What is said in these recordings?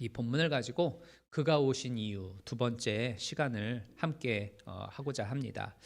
이 본문을 가지고 그가 오신 이유 두 번째 시간을 함께 하고자 합니다.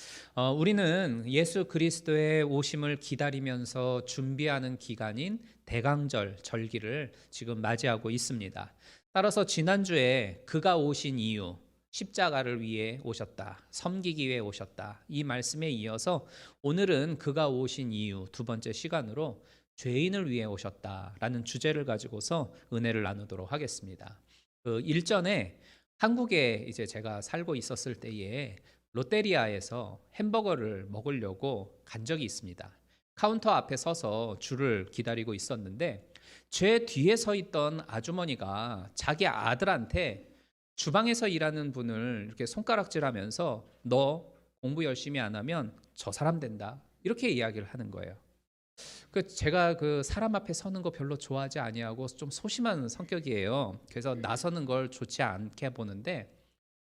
우리는 예수 그리스도의 오심을 기다리면서 준비하는 기간인 대강절 절기를 지금 맞이하고 있습니다. 따라서 지난주에 그가 오신 이유, 십자가를 위해 오셨다, 섬기기 위해 오셨다, 이 말씀에 이어서 오늘은 그가 오신 이유 두 번째 시간으로 죄인을 위해 오셨다라는 주제를 가지고서 은혜를 나누도록 하겠습니다. 그 일전에 한국에 이제 제가 살고 있었을 때에 롯데리아에서 햄버거를 먹으려고 간 적이 있습니다. 카운터 앞에 서서 줄을 기다리고 있었는데 제 뒤에 서 있던 아주머니가 자기 아들한테 주방에서 일하는 분을 이렇게 손가락질하면서 너 공부 열심히 안 하면 저 사람 된다, 이렇게 이야기를 하는 거예요. 제가 그 사람 앞에 서는 거 별로 좋아하지 아니하고 좀 소심한 성격이에요. 그래서 나서는 걸 좋지 않게 보는데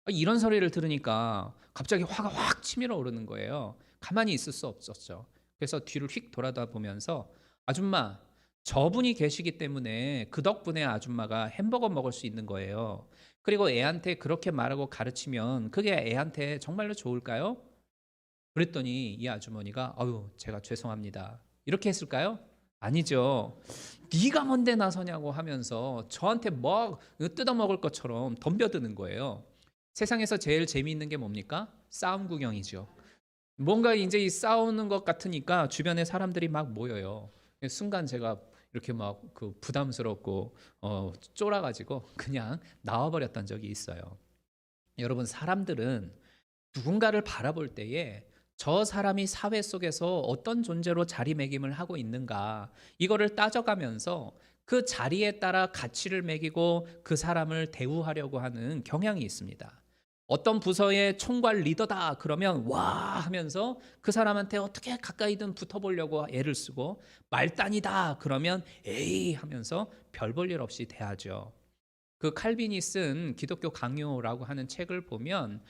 이런 소리를 들으니까 갑자기 화가 확 치밀어 오르는 거예요. 가만히 있을 수 없었죠. 그래서 뒤를 휙 돌아다 보면서 아줌마, 저분이 계시기 때문에 그 덕분에 아줌마가 햄버거 먹을 수 있는 거예요. 그리고 애한테 그렇게 말하고 가르치면 그게 애한테 정말로 좋을까요? 그랬더니 이 아주머니가 아유, 제가 죄송합니다, 이렇게 했을까요? 아니죠. 네가 뭔데 나서냐고 하면서 저한테 막 뜯어먹을 것처럼 덤벼드는 거예요. 세상에서 제일 재미있는 게 뭡니까? 싸움 구경이죠. 뭔가 이제 이 싸우는 것 같으니까 주변에 사람들이 막 모여요. 순간 제가 이렇게 막 그 부담스럽고 쫄아가지고 그냥 나와버렸던 적이 있어요. 여러분, 사람들은 누군가를 바라볼 때에 저 사람이 사회 속에서 어떤 존재로 자리매김을 하고 있는가, 이거를 따져가면서 그 자리에 따라 가치를 매기고 그 사람을 대우하려고 하는 경향이 있습니다. 어떤 부서의 총괄 리더다 그러면 와 하면서 그 사람한테 어떻게 가까이든 붙어보려고 애를 쓰고, 말단이다 그러면 에이 하면서 별 볼 일 없이 대하죠. 그 칼빈이 쓴 기독교 강요라고 하는 책을 보면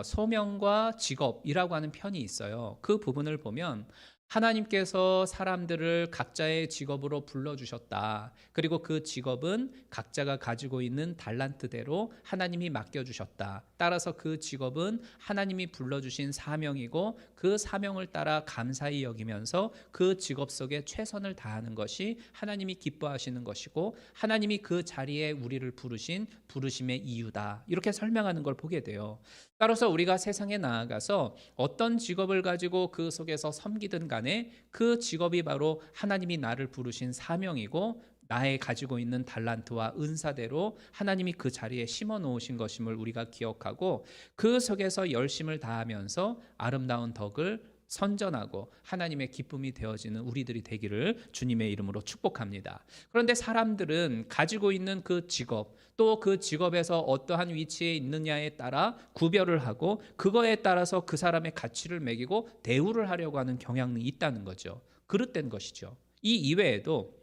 소명과 직업이라고 하는 편이 있어요. 그 부분을 보면 하나님께서 사람들을 각자의 직업으로 불러주셨다. 그리고 그 직업은 각자가 가지고 있는 달란트대로 하나님이 맡겨주셨다. 따라서 그 직업은 하나님이 불러주신 사명이고 그 사명을 따라 감사히 여기면서 그 직업 속에 최선을 다하는 것이 하나님이 기뻐하시는 것이고 하나님이 그 자리에 우리를 부르신 부르심의 이유다, 이렇게 설명하는 걸 보게 돼요. 따라서 우리가 세상에 나아가서 어떤 직업을 가지고 그 속에서 섬기든 간에 그 직업이 바로 하나님이 나를 부르신 사명이고 나의 가지고 있는 달란트와 은사대로 하나님이 그 자리에 심어 놓으신 것임을 우리가 기억하고 그 속에서 열심을 다하면서 아름다운 덕을 선전하고 하나님의 기쁨이 되어지는 우리들이 되기를 주님의 이름으로 축복합니다. 그런데 사람들은 가지고 있는 그 직업, 또 그 직업에서 어떠한 위치에 있느냐에 따라 구별을 하고 그거에 따라서 그 사람의 가치를 매기고 대우를 하려고 하는 경향이 있다는 거죠. 그릇된 것이죠. 이 이외에도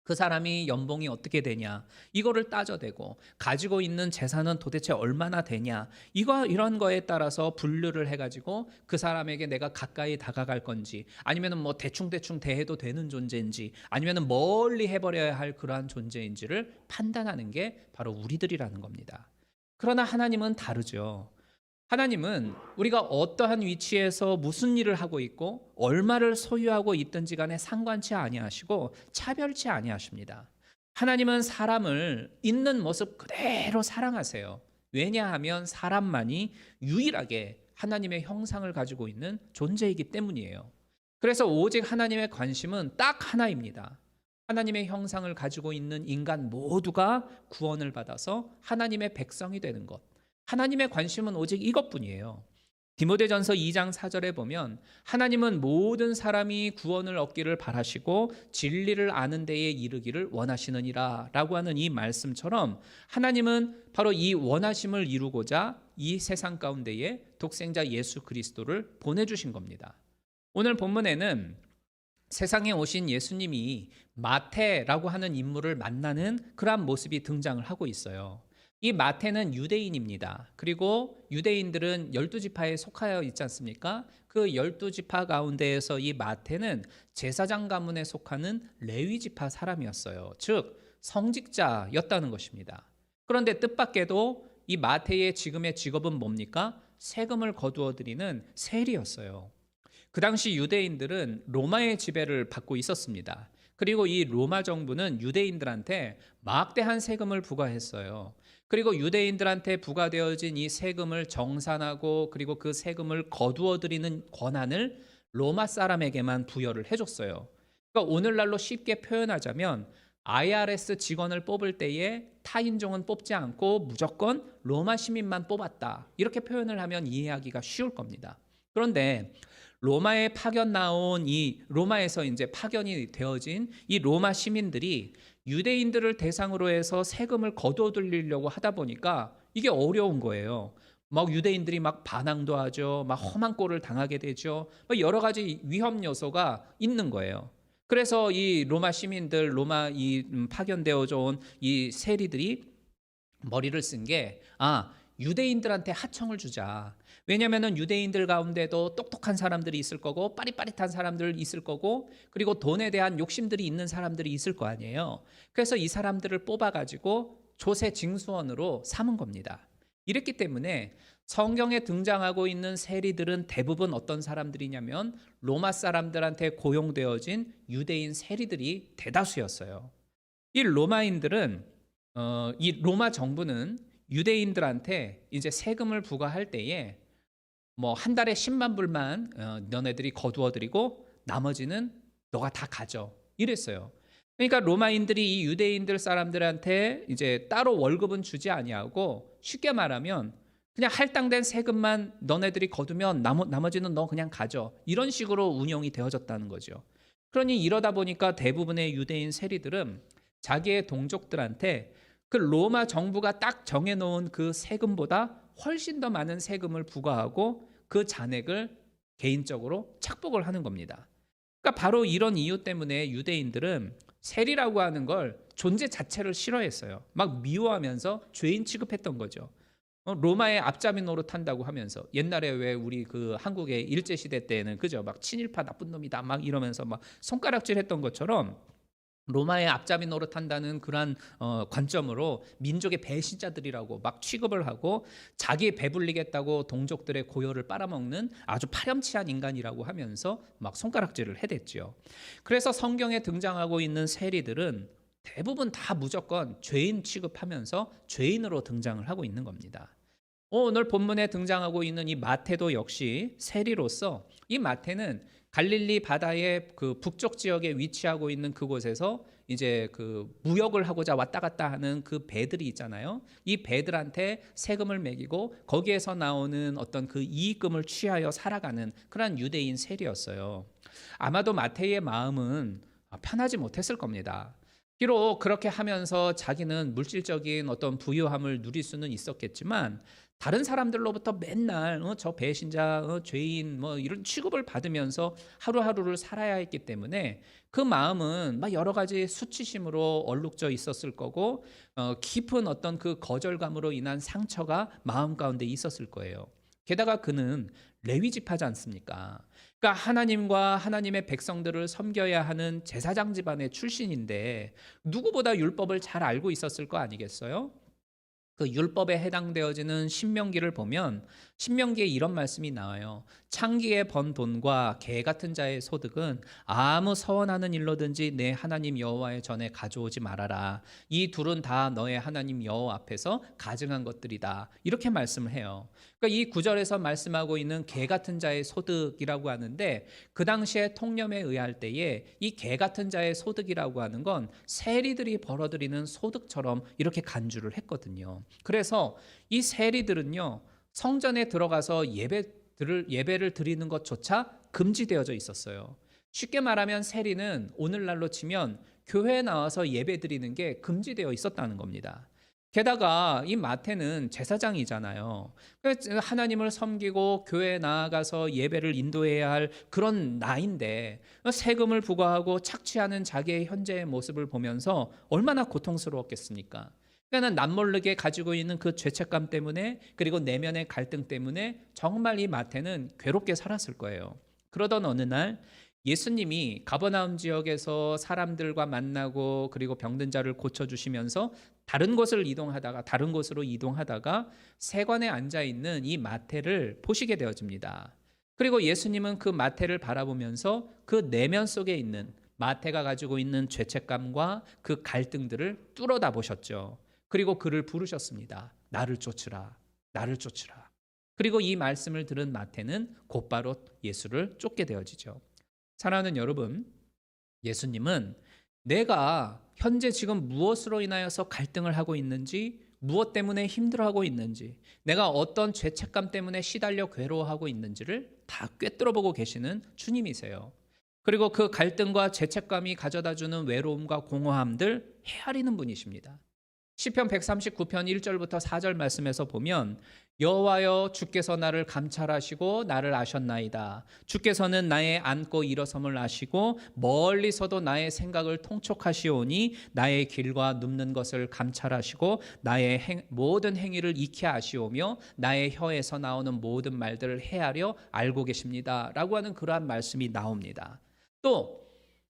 그 사람이 연봉이 어떻게 되냐, 이거를 따져대고 가지고 있는 재산은 도대체 얼마나 되냐, 이런 거에 따라서 분류를 해가지고 그 사람에게 내가 가까이 다가갈 건지, 아니면은 뭐 대충 대해도 되는 존재인지, 아니면은 멀리 해버려야 할 그러한 존재인지를 판단하는 게 바로 우리들이라는 겁니다. 그러나 하나님은 다르죠. 하나님은 우리가 어떠한 위치에서 무슨 일을 하고 있고 얼마를 소유하고 있든지 간에 상관치 아니하시고 차별치 아니하십니다. 하나님은 사람을 있는 모습 그대로 사랑하세요. 왜냐하면 사람만이 유일하게 하나님의 형상을 가지고 있는 존재이기 때문이에요. 그래서 오직 하나님의 관심은 딱 하나입니다. 하나님의 형상을 가지고 있는 인간 모두가 구원을 받아서 하나님의 백성이 되는 것. 하나님의 관심은 오직 이것뿐이에요. 디모데전서 2장 4절에 보면 하나님은 모든 사람이 구원을 얻기를 바라시고 진리를 아는 데에 이르기를 원하시느니라 라고 하는 이 말씀처럼 하나님은 바로 이 원하심을 이루고자 이 세상 가운데에 독생자 예수 그리스도를 보내주신 겁니다. 오늘 본문에는 세상에 오신 예수님이 마태라고 하는 인물을 만나는 그러한 모습이 등장을 하고 있어요. 이 마태는 유대인입니다. 그리고 유대인들은 12지파에 속하여 있지 않습니까? 그 12지파 가운데에서 이 마태는 제사장 가문에 속하는 레위 지파 사람이었어요. 즉 성직자였다는 것입니다. 그런데 뜻밖에도 이 마태의 지금의 직업은 뭡니까? 세금을 거두어 드리는 세리였어요. 그 당시 유대인들은 로마의 지배를 받고 있었습니다. 그리고 이 로마 정부는 유대인들한테 막대한 세금을 부과했어요. 그리고 유대인들한테 부과되어진 이 세금을 정산하고 그리고 그 세금을 거두어 드리는 권한을 로마 사람에게만 부여를 해줬어요. 그러니까 오늘날로 쉽게 표현하자면 IRS 직원을 뽑을 때에 타인종은 뽑지 않고 무조건 로마 시민만 뽑았다. 이렇게 표현을 하면 이해하기가 쉬울 겁니다. 그런데 로마에 파견 나온 이 로마에서 이제 파견이 되어진 이 로마 시민들이 유대인들을 대상으로 해서 세금을 거두어 들이려고 하다 보니까 이게 어려운 거예요. 막 유대인들이 막 반항도 하죠. 막 험한 꼴을 당하게 되죠. 여러 가지 위험 요소가 있는 거예요. 그래서 이 로마 시민들, 로마 이 파견되어져 온 이 세리들이 머리를 쓴 게 유대인들한테 하청을 주자. 왜냐면은 유대인들 가운데도 똑똑한 사람들이 있을 거고 빠릿빠릿한 사람들 있을 거고 그리고 돈에 대한 욕심들이 있는 사람들이 있을 거 아니에요. 그래서 이 사람들을 뽑아가지고 조세 징수원으로 삼은 겁니다. 이랬기 때문에 성경에 등장하고 있는 세리들은 대부분 어떤 사람들이냐면 로마 사람들한테 고용되어진 유대인 세리들이 대다수였어요. 이 로마인들은 이 로마 정부는 유대인들한테 이제 세금을 부과할 때에 뭐 한 달에 10만 불만 너네들이 거두어들이고 나머지는 너가 다 가져 이랬어요. 그러니까 로마인들이 이 유대인들 사람들한테 이제 따로 월급은 주지 아니하고 쉽게 말하면 그냥 할당된 세금만 너네들이 거두면 나머지는 너 그냥 가져 이런 식으로 운영이 되어졌다는 거죠. 그러니 이러다 보니까 대부분의 유대인 세리들은 자기의 동족들한테 그 로마 정부가 딱 정해놓은 그 세금보다 훨씬 더 많은 세금을 부과하고 그 잔액을 개인적으로 착복을 하는 겁니다. 그러니까 바로 이런 이유 때문에 유대인들은 세리라고 하는 걸 존재 자체를 싫어했어요. 막 미워하면서 죄인 취급했던 거죠. 로마의 앞잡이 노릇한다고 하면서 옛날에 왜 우리 그 한국의 일제 시대 때는 그죠? 막 친일파 나쁜 놈이다 막 이러면서 막 손가락질했던 것처럼 로마의 앞잡이 노릇한다는 그러한 관점으로 민족의 배신자들이라고 막 취급을 하고 자기 배불리겠다고 동족들의 고요를 빨아먹는 아주 파렴치한 인간이라고 하면서 막 손가락질을 해댔죠. 그래서 성경에 등장하고 있는 세리들은 대부분 다 무조건 죄인 취급하면서 죄인으로 등장을 하고 있는 겁니다. 오늘 본문에 등장하고 있는 이 마태도 역시 세리로서 이 마태는 갈릴리 바다의 그 북쪽 지역에 위치하고 있는 그곳에서 이제 그 무역을 하고자 왔다 갔다 하는 그 배들이 있잖아요. 이 배들한테 세금을 매기고 거기에서 나오는 어떤 그 이익금을 취하여 살아가는 그런 유대인 세리였어요. 아마도 마태의 마음은 편하지 못했을 겁니다. 비록 그렇게 하면서 자기는 물질적인 어떤 부유함을 누릴 수는 있었겠지만 다른 사람들로부터 맨날 저 배신자, 죄인 뭐 이런 취급을 받으면서 하루하루를 살아야 했기 때문에 그 마음은 막 여러 가지 수치심으로 얼룩져 있었을 거고 깊은 어떤 그 거절감으로 인한 상처가 마음 가운데 있었을 거예요. 게다가 그는 레위 지파지 않습니까? 그러니까 하나님과 하나님의 백성들을 섬겨야 하는 제사장 집안의 출신인데 누구보다 율법을 잘 알고 있었을 거 아니겠어요? 그 율법에 해당되어지는 신명기를 보면 신명기에 이런 말씀이 나와요. 창기에 번 돈과 개 같은 자의 소득은 아무 서원하는 일로든지 내 하나님 여호와의 전에 가져오지 말아라. 이 둘은 다 너의 하나님 여호와 앞에서 가증한 것들이다. 이렇게 말씀을 해요. 그러니까 이 구절에서 말씀하고 있는 개 같은 자의 소득이라고 하는데 그 당시에 통념에 의할 때에 이 개 같은 자의 소득이라고 하는 건 세리들이 벌어들이는 소득처럼 이렇게 간주를 했거든요. 그래서 이 세리들은요 성전에 들어가서 예배를 드리는 것조차 금지되어져 있었어요. 쉽게 말하면 세리는 오늘날로 치면 교회에 나와서 예배 드리는 게 금지되어 있었다는 겁니다. 게다가 이 마태는 제사장이잖아요. 하나님을 섬기고 교회에 나아가서 예배를 인도해야 할 그런 나인데 세금을 부과하고 착취하는 자기의 현재의 모습을 보면서 얼마나 고통스러웠겠습니까? 그러니까 남모르게 가지고 있는 그 죄책감 때문에 그리고 내면의 갈등 때문에 정말 이 마태는 괴롭게 살았을 거예요. 그러던 어느 날 예수님이 가버나움 지역에서 사람들과 만나고 그리고 병든 자를 고쳐주시면서 다른 곳으로 이동하다가 세관에 앉아 있는 이 마태를 보시게 되어집니다. 그리고 예수님은 그 마태를 바라보면서 그 내면 속에 있는 마태가 가지고 있는 죄책감과 그 갈등들을 뚫어다 보셨죠. 그리고 그를 부르셨습니다. 나를 쫓으라, 나를 쫓으라. 그리고 이 말씀을 들은 마태는 곧바로 예수를 쫓게 되어지죠. 사랑하는 여러분, 예수님은 내가 현재 지금 무엇으로 인하여서 갈등을 하고 있는지, 무엇 때문에 힘들어하고 있는지, 내가 어떤 죄책감 때문에 시달려 괴로워하고 있는지를 다 꿰뚫어 보고 계시는 주님이세요. 그리고 그 갈등과 죄책감이 가져다주는 외로움과 공허함들 헤아리는 분이십니다. 시편 139편 1절부터 4절 말씀에서 보면 여호와여 주께서 나를 감찰하시고 나를 아셨나이다. 주께서는 나의 앉고 일어섬을 아시고 멀리서도 나의 생각을 통촉하시오니 나의 길과 눕는 것을 감찰하시고 나의 모든 행위를 익히 아시오며 나의 혀에서 나오는 모든 말들을 헤아려 알고 계십니다. 라고 하는 그러한 말씀이 나옵니다. 또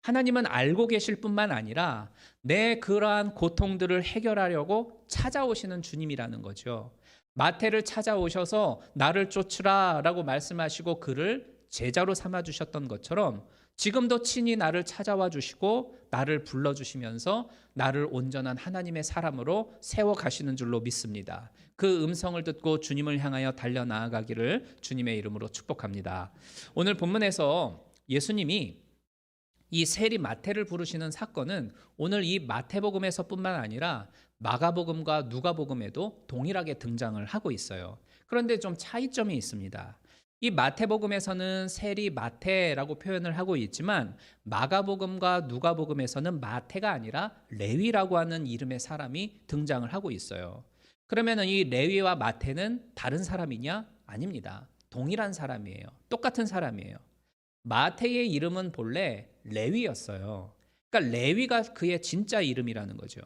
하나님은 알고 계실 뿐만 아니라 내 그러한 고통들을 해결하려고 찾아오시는 주님이라는 거죠. 마태를 찾아오셔서 나를 쫓으라 라고 말씀하시고 그를 제자로 삼아주셨던 것처럼 지금도 친히 나를 찾아와 주시고 나를 불러주시면서 나를 온전한 하나님의 사람으로 세워가시는 줄로 믿습니다. 그 음성을 듣고 주님을 향하여 달려나아가기를 주님의 이름으로 축복합니다. 오늘 본문에서 예수님이 이 세리 마태를 부르시는 사건은 오늘 이 마태복음에서뿐만 아니라 마가복음과 누가복음에도 동일하게 등장을 하고 있어요. 그런데 좀 차이점이 있습니다. 이 마태복음에서는 세리 마태라고 표현을 하고 있지만 마가복음과 누가복음에서는 마태가 아니라 레위라고 하는 이름의 사람이 등장을 하고 있어요. 그러면 이 레위와 마태는 다른 사람이냐? 아닙니다. 동일한 사람이에요. 똑같은 사람이에요. 마태의 이름은 본래 레위였어요. 그러니까 레위가 그의 진짜 이름이라는 거죠.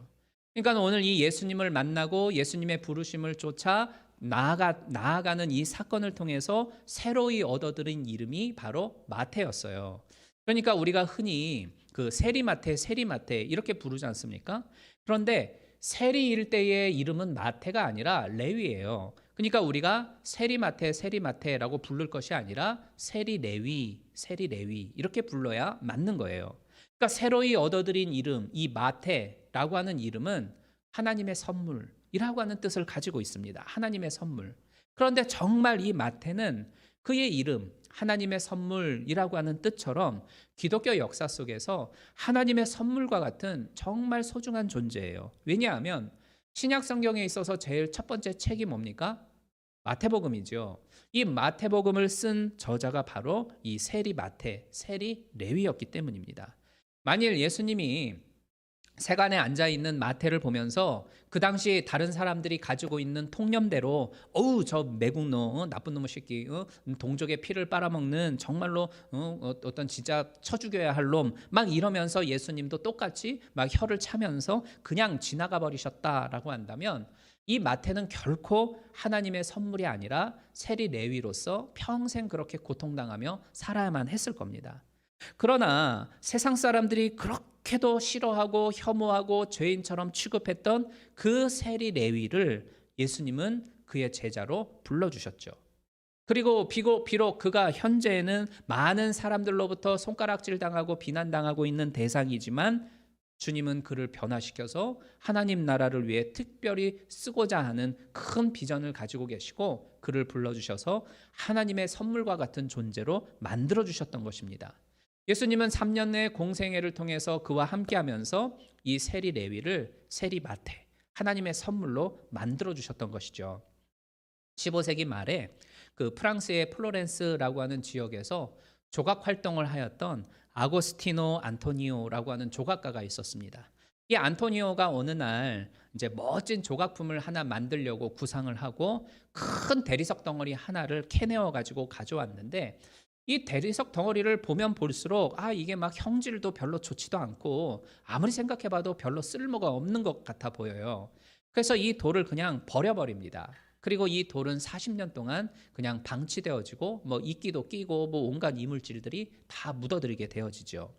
그러니까 오늘 이 예수님을 만나고 예수님의 부르심을 쫓아 나아가는 이 사건을 통해서 새로이 얻어들인 이름이 바로 마태였어요. 그러니까 우리가 흔히 그 세리마태 이렇게 부르지 않습니까? 그런데 세리 일대의 이름은 마태가 아니라 레위예요. 그러니까 우리가 세리마테라고 부를 것이 아니라 세리레위 이렇게 불러야 맞는 거예요. 그러니까 새로이 얻어들인 이름, 이 마태라고 하는 이름은 하나님의 선물이라고 하는 뜻을 가지고 있습니다. 하나님의 선물. 그런데 정말 이 마태는 그의 이름, 하나님의 선물이라고 하는 뜻처럼 기독교 역사 속에서 하나님의 선물과 같은 정말 소중한 존재예요. 왜냐하면 신약 성경에 있어서 제일 첫 번째 책이 뭡니까? 마태복음이죠. 이 마태복음을 쓴 저자가 바로 이 세리 레위였기 때문입니다. 만일 예수님이 세간에 앉아 있는 마태를 보면서 그 당시 다른 사람들이 가지고 있는 통념대로 어우 저 매국노 나쁜 놈의 새끼 동족의 피를 빨아먹는 정말로 어떤 진짜 쳐 죽여야 할 놈 막 이러면서 예수님도 똑같이 막 혀를 차면서 그냥 지나가 버리셨다라고 한다면 이 마태는 결코 하나님의 선물이 아니라 세리 레위로서 평생 그렇게 고통당하며 살아야만 했을 겁니다. 그러나 세상 사람들이 그렇게도 싫어하고 혐오하고 죄인처럼 취급했던 그 세리 레위를 예수님은 그의 제자로 불러주셨죠. 그리고 비록 그가 현재는 많은 사람들로부터 손가락질 당하고 비난당하고 있는 대상이지만 주님은 그를 변화시켜서 하나님 나라를 위해 특별히 쓰고자 하는 큰 비전을 가지고 계시고 그를 불러주셔서 하나님의 선물과 같은 존재로 만들어주셨던 것입니다. 예수님은 3년 내 공생애를 통해서 그와 함께하면서 이 세리 레위를 세리 마태, 하나님의 선물로 만들어주셨던 것이죠. 15세기 말에 그 프랑스의 플로렌스라고 하는 지역에서 조각 활동을 하였던 아고스티노 안토니오라고 하는 조각가가 있었습니다. 이 안토니오가 어느 날 이제 멋진 조각품을 하나 만들려고 구상을 하고 큰 대리석 덩어리 하나를 캐내어 가지고 가져왔는데 이 대리석 덩어리를 보면 볼수록 이게 막 형질도 별로 좋지도 않고 아무리 생각해봐도 별로 쓸모가 없는 것 같아 보여요. 그래서 이 돌을 그냥 버려버립니다. 그리고 이 돌은 40년 동안 그냥 방치되어지고 뭐 이끼도 끼고 뭐 온갖 이물질들이 다 묻어들게 되어지죠.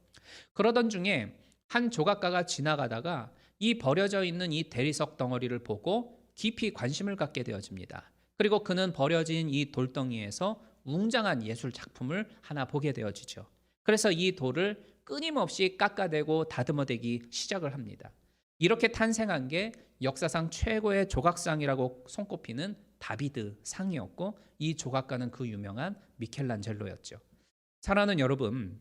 그러던 중에 한 조각가가 지나가다가 이 버려져 있는 이 대리석 덩어리를 보고 깊이 관심을 갖게 되어집니다. 그리고 그는 버려진 이 돌덩이에서 웅장한 예술 작품을 하나 보게 되어지죠. 그래서 이 돌을 끊임없이 깎아대고 다듬어대기 시작을 합니다. 이렇게 탄생한 게 역사상 최고의 조각상이라고 손꼽히는 다비드 상이었고, 이 조각가는 그 유명한 미켈란젤로였죠. 사랑하는 여러분,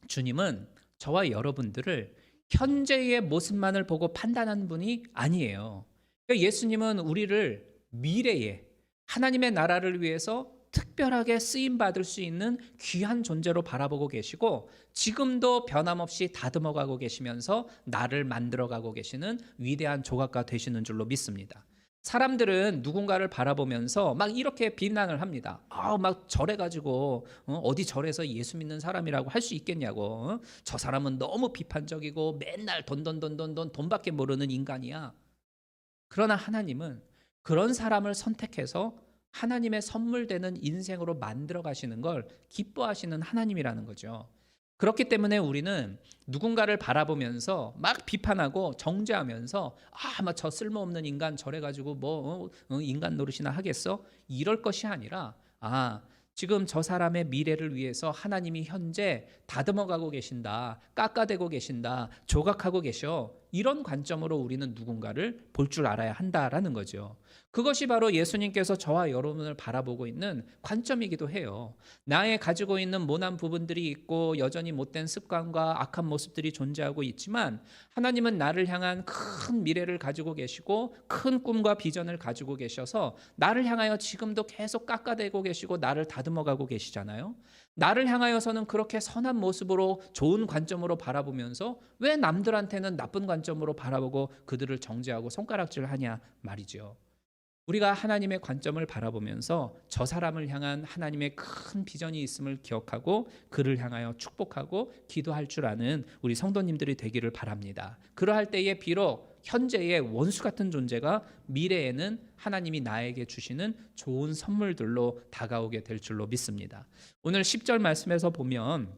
주님은 저와 여러분들을 현재의 모습만을 보고 판단하는 분이 아니에요. 그러니까 예수님은 우리를 미래에 하나님의 나라를 위해서 특별하게 쓰임 받을 수 있는 귀한 존재로 바라보고 계시고, 지금도 변함없이 다듬어가고 계시면서 나를 만들어가고 계시는 위대한 조각가 되시는 줄로 믿습니다. 사람들은 누군가를 바라보면서 막 이렇게 비난을 합니다. 막 저래가지고 어디 절에서 예수 믿는 사람이라고 할 수 있겠냐고. 저 사람은 너무 비판적이고 맨날 돈밖에 모르는 인간이야. 그러나 하나님은 그런 사람을 선택해서 하나님의 선물 되는 인생으로 만들어 가시는 걸 기뻐하시는 하나님이라는 거죠. 그렇기 때문에 우리는 누군가를 바라보면서 막 비판하고 정죄하면서 막 저 쓸모없는 인간 저래 가지고 뭐 인간 노릇이나 하겠어? 이럴 것이 아니라 지금 저 사람의 미래를 위해서 하나님이 현재 다듬어가고 계신다, 깎아대고 계신다, 조각하고 계셔. 이런 관점으로 우리는 누군가를 볼 줄 알아야 한다라는 거죠. 그것이 바로 예수님께서 저와 여러분을 바라보고 있는 관점이기도 해요. 나의 가지고 있는 모난 부분들이 있고 여전히 못된 습관과 악한 모습들이 존재하고 있지만, 하나님은 나를 향한 큰 미래를 가지고 계시고 큰 꿈과 비전을 가지고 계셔서 나를 향하여 지금도 계속 깎아대고 계시고 나를 다듬어가고 계시잖아요. 나를 향하여서는 그렇게 선한 모습으로 좋은 관점으로 바라보면서 왜 남들한테는 나쁜 관점으로 바라보고 그들을 정죄하고 손가락질하냐 말이죠. 우리가 하나님의 관점을 바라보면서 저 사람을 향한 하나님의 큰 비전이 있음을 기억하고 그를 향하여 축복하고 기도할 줄 아는 우리 성도님들이 되기를 바랍니다. 그러할 때에 비록 현재의 원수 같은 존재가 미래에는 하나님이 나에게 주시는 좋은 선물들로 다가오게 될 줄로 믿습니다. 오늘 10절 말씀에서 보면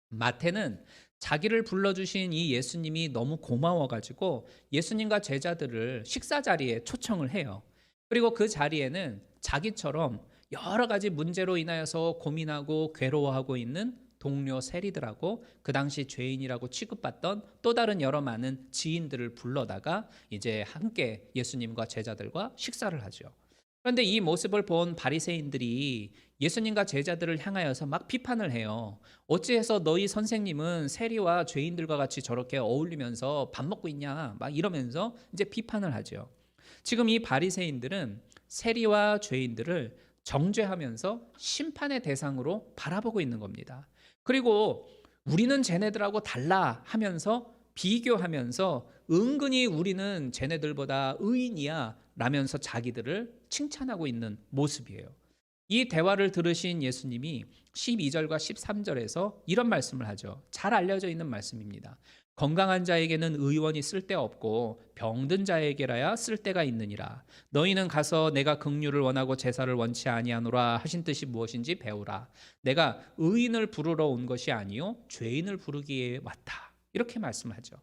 마태는 자기를 불러주신 이 예수님이 너무 고마워가지고 예수님과 제자들을 식사 자리에 초청을 해요. 그리고 그 자리에는 자기처럼 여러 가지 문제로 인하여서 고민하고 괴로워하고 있는 동료 세리들하고 그 당시 죄인이라고 취급받던 또 다른 여러 많은 지인들을 불러다가 이제 함께 예수님과 제자들과 식사를 하죠. 그런데 이 모습을 본 바리새인들이 예수님과 제자들을 향하여서 막 비판을 해요. 어찌해서 너희 선생님은 세리와 죄인들과 같이 저렇게 어울리면서 밥 먹고 있냐? 막 이러면서 이제 비판을 하죠. 지금 이 바리새인들은 세리와 죄인들을 정죄하면서 심판의 대상으로 바라보고 있는 겁니다. 그리고 우리는 쟤네들하고 달라 하면서 비교하면서 은근히 우리는 쟤네들보다 의인이야 라면서 자기들을 칭찬하고 있는 모습이에요. 이 대화를 들으신 예수님이 12절과 13절에서 이런 말씀을 하죠. 잘 알려져 있는 말씀입니다. 건강한 자에게는 의원이 쓸데없고 병든 자에게라야 쓸데가 있느니라. 너희는 가서 내가 긍휼을 원하고 제사를 원치 아니하노라 하신 뜻이 무엇인지 배우라. 내가 의인을 부르러 온 것이 아니요 죄인을 부르기에 왔다. 이렇게 말씀하죠.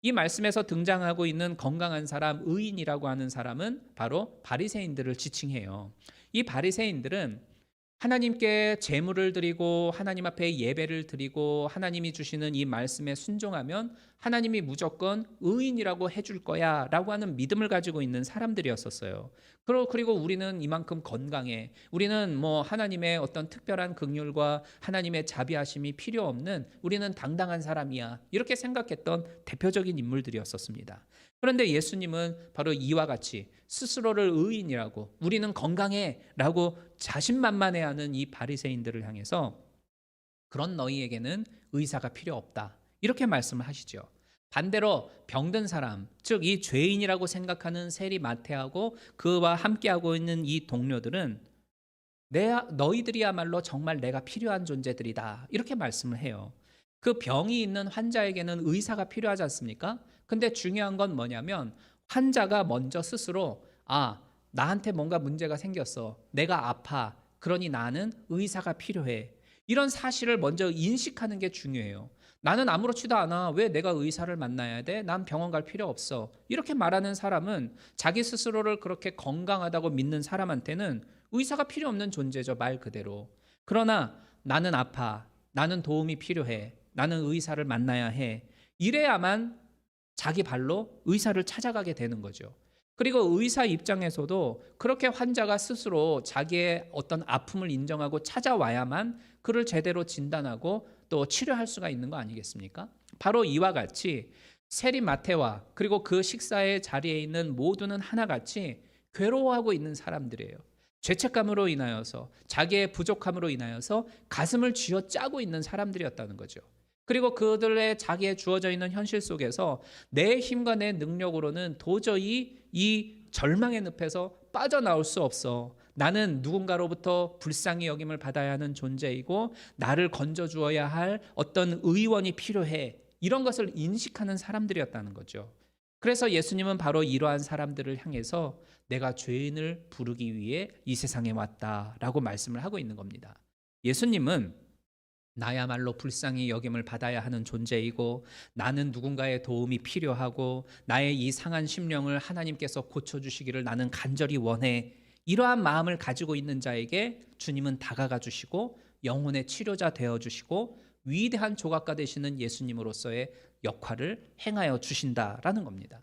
이 말씀에서 등장하고 있는 건강한 사람, 의인이라고 하는 사람은 바로 바리새인들을 지칭해요. 이 바리새인들은 하나님께 제물을 드리고 하나님 앞에 예배를 드리고 하나님이 주시는 이 말씀에 순종하면 하나님이 무조건 의인이라고 해줄 거야 라고 하는 믿음을 가지고 있는 사람들이었었어요. 그리고 우리는 이만큼 건강해, 우리는 뭐 하나님의 어떤 특별한 긍휼과 하나님의 자비하심이 필요 없는, 우리는 당당한 사람이야, 이렇게 생각했던 대표적인 인물들이었었습니다. 그런데 예수님은 바로 이와 같이 스스로를 의인이라고, 우리는 건강해 라고 자신만만해하는 이 바리새인들을 향해서 그런 너희에게는 의사가 필요 없다, 이렇게 말씀을 하시죠. 반대로 병든 사람, 즉 이 죄인이라고 생각하는 세리 마태하고 그와 함께하고 있는 이 동료들은 너희들이야말로 정말 내가 필요한 존재들이다, 이렇게 말씀을 해요. 그 병이 있는 환자에게는 의사가 필요하지 않습니까? 근데 중요한 건 뭐냐면 환자가 먼저 스스로 나한테 뭔가 문제가 생겼어. 내가 아파. 그러니 나는 의사가 필요해. 이런 사실을 먼저 인식하는 게 중요해요. 나는 아무렇지도 않아. 왜 내가 의사를 만나야 돼? 난 병원 갈 필요 없어. 이렇게 말하는 사람은 자기 스스로를 그렇게 건강하다고 믿는 사람한테는 의사가 필요 없는 존재죠. 말 그대로. 그러나 나는 아파. 나는 도움이 필요해. 나는 의사를 만나야 해. 이래야만 자기 발로 의사를 찾아가게 되는 거죠. 그리고 의사 입장에서도 그렇게 환자가 스스로 자기의 어떤 아픔을 인정하고 찾아와야만 그를 제대로 진단하고 또 치료할 수가 있는 거 아니겠습니까? 바로 이와 같이 세리 마테와 그리고 그 식사의 자리에 있는 모두는 하나같이 괴로워하고 있는 사람들이에요. 죄책감으로 인하여서 자기의 부족함으로 인하여서 가슴을 쥐어짜고 있는 사람들이었다는 거죠. 그리고 그들의 자기의 주어져 있는 현실 속에서 내 힘과 내 능력으로는 도저히 이 절망의 늪에서 빠져나올 수 없어. 나는 누군가로부터 불쌍히 여김을 받아야 하는 존재이고 나를 건져주어야 할 어떤 의원이 필요해. 이런 것을 인식하는 사람들이었다는 거죠. 그래서 예수님은 바로 이러한 사람들을 향해서 내가 죄인을 부르기 위해 이 세상에 왔다라고 말씀을 하고 있는 겁니다. 예수님은 나야말로 불쌍히 여김을 받아야 하는 존재이고 나는 누군가의 도움이 필요하고 나의 이 상한 심령을 하나님께서 고쳐주시기를 나는 간절히 원해. 이러한 마음을 가지고 있는 자에게 주님은 다가가 주시고 영혼의 치료자 되어주시고 위대한 조각가 되시는 예수님으로서의 역할을 행하여 주신다라는 겁니다.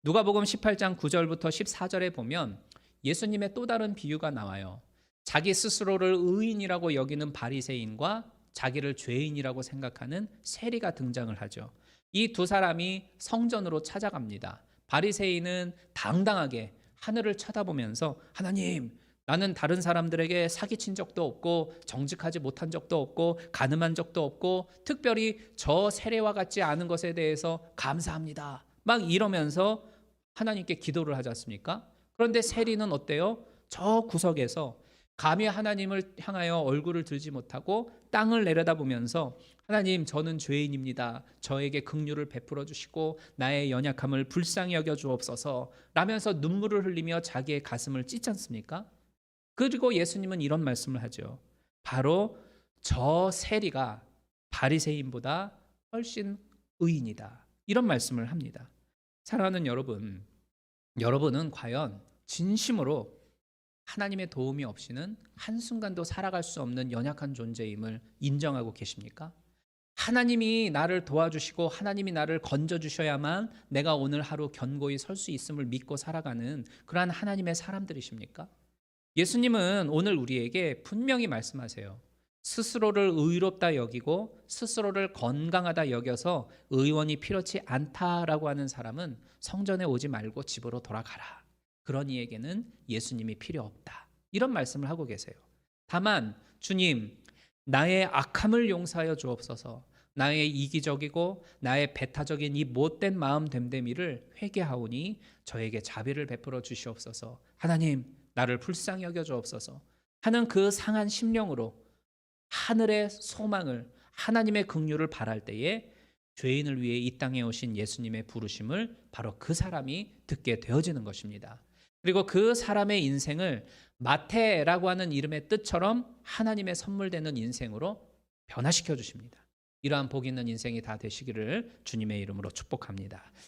누가복음 18장 9절부터 14절에 보면 예수님의 또 다른 비유가 나와요. 자기 스스로를 의인이라고 여기는 바리새인과 자기를 죄인이라고 생각하는 세리가 등장을 하죠. 이 두 사람이 성전으로 찾아갑니다. 바리새인은 당당하게 하늘을 쳐다보면서 하나님, 나는 다른 사람들에게 사기친 적도 없고 정직하지 못한 적도 없고 간음한 적도 없고 특별히 저 세례와 같지 않은 것에 대해서 감사합니다. 막 이러면서 하나님께 기도를 하지 않습니까? 그런데 세리는 어때요? 저 구석에서 감히 하나님을 향하여 얼굴을 들지 못하고 땅을 내려다보면서 하나님, 저는 죄인입니다. 저에게 긍휼을 베풀어 주시고 나의 연약함을 불쌍히 여겨 주옵소서 라면서 눈물을 흘리며 자기의 가슴을 찢지 않습니까? 그리고 예수님은 이런 말씀을 하죠. 바로 저 세리가 바리새인보다 훨씬 의인이다. 이런 말씀을 합니다. 사랑하는 여러분, 여러분은 과연 진심으로 하나님의 도움이 없이는 한순간도 살아갈 수 없는 연약한 존재임을 인정하고 계십니까? 하나님이 나를 도와주시고 하나님이 나를 건져주셔야만 내가 오늘 하루 견고히 설 수 있음을 믿고 살아가는 그러한 하나님의 사람들이십니까? 예수님은 오늘 우리에게 분명히 말씀하세요. 스스로를 의롭다 여기고 스스로를 건강하다 여겨서 의원이 필요치 않다라고 하는 사람은 성전에 오지 말고 집으로 돌아가라. 그런 이에게는 예수님이 필요 없다. 이런 말씀을 하고 계세요. 다만 주님, 나의 악함을 용서하여 주옵소서. 나의 이기적이고 나의 배타적인 이 못된 마음 됨됨이를 회개하오니 저에게 자비를 베풀어 주시옵소서. 하나님, 나를 불쌍히 여겨 주옵소서 하는 그 상한 심령으로 하늘의 소망을, 하나님의 긍휼을 바랄 때에 죄인을 위해 이 땅에 오신 예수님의 부르심을 바로 그 사람이 듣게 되어지는 것입니다. 그리고 그 사람의 인생을 마태라고 하는 이름의 뜻처럼 하나님의 선물되는 인생으로 변화시켜 주십니다. 이러한 복 있는 인생이 다 되시기를 주님의 이름으로 축복합니다.